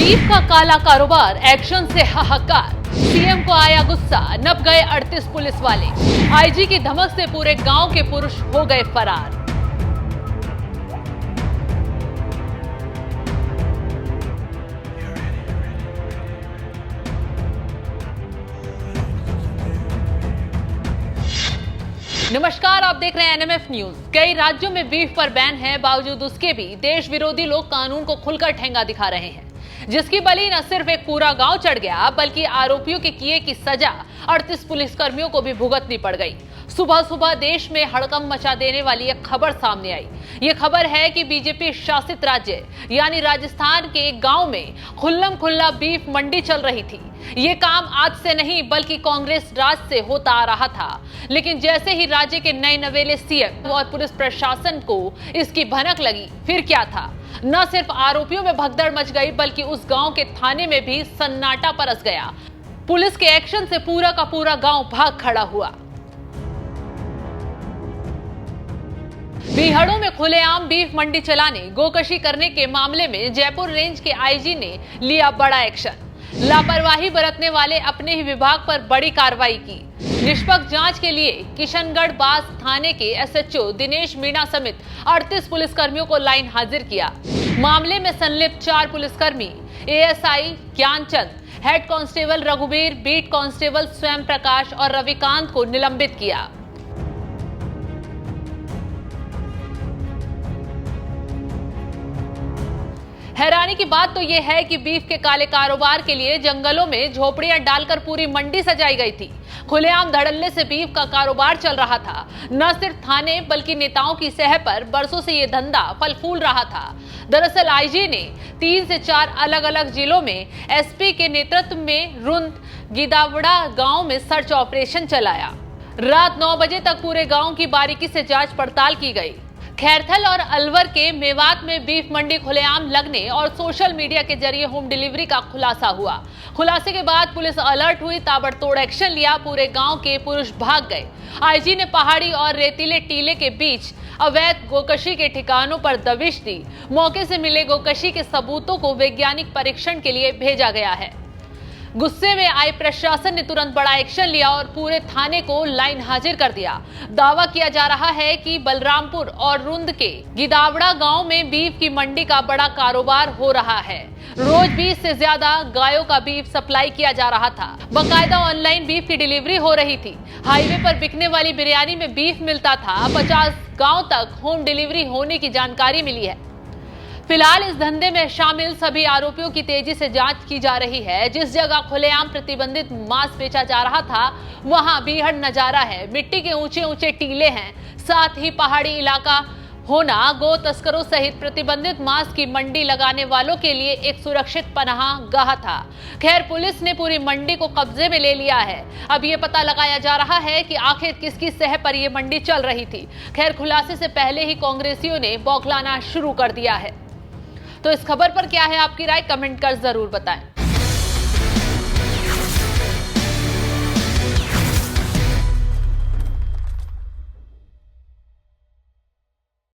Beef का काला कारोबार, एक्शन से हाहाकार। सीएम को आया गुस्सा, नप गए 38 पुलिस वाले। आईजी की धमक से पूरे गांव के पुरुष हो गए फरार। नमस्कार, आप देख रहे हैं एनएमएफ न्यूज। कई राज्यों में बीफ पर बैन है, बावजूद उसके भी देश विरोधी लोग कानून को खुलकर ठेंगा दिखा रहे हैं, जिसकी बलि न सिर्फ एक पूरा गांव चढ़ गया, बल्कि आरोपियों के किए की सजा 38 पुलिसकर्मियों को भी भुगतनी पड़ गई। सुबह सुबह देश में हड़कंप मचा देने वाली एक खबर सामने आई। ये खबर है कि बीजेपी शासित राज्य यानी राजस्थान के एक गांव में खुल्लम खुल्ला बीफ मंडी चल रही थी। ये काम आज से नहीं बल्कि कांग्रेस राज से होता आ रहा था, लेकिन जैसे ही राज्य के नए नवेले सीएम और पुलिस प्रशासन को इसकी भनक लगी, फिर क्या था, न सिर्फ आरोपियों में भगदड़ मच गई बल्कि उस गांव के थाने में भी सन्नाटा परस गया। पुलिस के एक्शन से पूरा का पूरा गांव भाग खड़ा हुआ। बीहड़ों में खुलेआम बीफ मंडी चलाने, गोकशी करने के मामले में जयपुर रेंज के आईजी ने लिया बड़ा एक्शन। लापरवाही बरतने वाले अपने ही विभाग पर बड़ी कार्रवाई की। निष्पक्ष जांच के लिए किशनगढ़ बास थाने के एसएचओ दिनेश मीणा समेत 38 पुलिसकर्मियों को लाइन हाजिर किया। मामले में संलिप्त 4 पुलिसकर्मी एएसआई ज्ञानचंद, हेड कांस्टेबल रघुवीर, बीट कांस्टेबल स्वयं प्रकाश और रविकांत को निलंबित किया। हैरानी की बात तो यह है कि बीफ के काले कारोबार के लिए जंगलों में झोपड़ियां डालकर पूरी मंडी सजाई गई थी। खुलेआम धड़ल्ले से बीफ का कारोबार चल रहा था। न सिर्फ थाने बल्कि नेताओं की सह पर बरसों से यह धंधा फल फूल रहा था। दरअसल आईजी ने 3 से 4 अलग अलग जिलों में एसपी के नेतृत्व में रुंद गिदावड़ा गांव में सर्च ऑपरेशन चलाया। रात 9 बजे तक पूरे गांव की बारीकी से जांच पड़ताल की गई। खैरथल और अलवर के मेवात में बीफ मंडी खुलेआम लगने और सोशल मीडिया के जरिए होम डिलीवरी का खुलासा हुआ। खुलासे के बाद पुलिस अलर्ट हुई, ताबड़तोड़ एक्शन लिया, पूरे गांव के पुरुष भाग गए। आईजी ने पहाड़ी और रेतीले टीले के बीच अवैध गोकशी के ठिकानों पर दबिश दी। मौके से मिले गोकशी के सबूतों को वैज्ञानिक परीक्षण के लिए भेजा गया है। गुस्से में आई प्रशासन ने तुरंत बड़ा एक्शन लिया और पूरे थाने को लाइन हाजिर कर दिया। दावा किया जा रहा है कि बलरामपुर और रुंद के गिदावड़ा गांव में बीफ की मंडी का बड़ा कारोबार हो रहा है। रोज 20 से ज्यादा गायों का बीफ सप्लाई किया जा रहा था। बाकायदा ऑनलाइन बीफ की डिलीवरी हो रही थी। हाईवे पर बिकने वाली बिरयानी में बीफ मिलता था। 50 गाँव तक होम डिलीवरी होने की जानकारी मिली है। फिलहाल इस धंधे में शामिल सभी आरोपियों की तेजी से जांच की जा रही है। जिस जगह खुलेआम प्रतिबंधित मांस बेचा जा रहा था, वहां बीहड़ नजारा है। मिट्टी के ऊंचे ऊंचे टीले हैं, साथ ही पहाड़ी इलाका होना गो तस्करों सहित प्रतिबंधित मांस की मंडी लगाने वालों के लिए एक सुरक्षित पनाह गाह था। खैर, पुलिस ने पूरी मंडी को कब्जे में ले लिया है। अब ये पता लगाया जा रहा है कि आखिर किसकी सह पर यह मंडी चल रही थी। खैर, खुलासे से पहले ही कांग्रेसियों ने बौखलाना शुरू कर दिया है। तो इस खबर पर क्या है आपकी राय, कमेंट कर जरूर बताएं।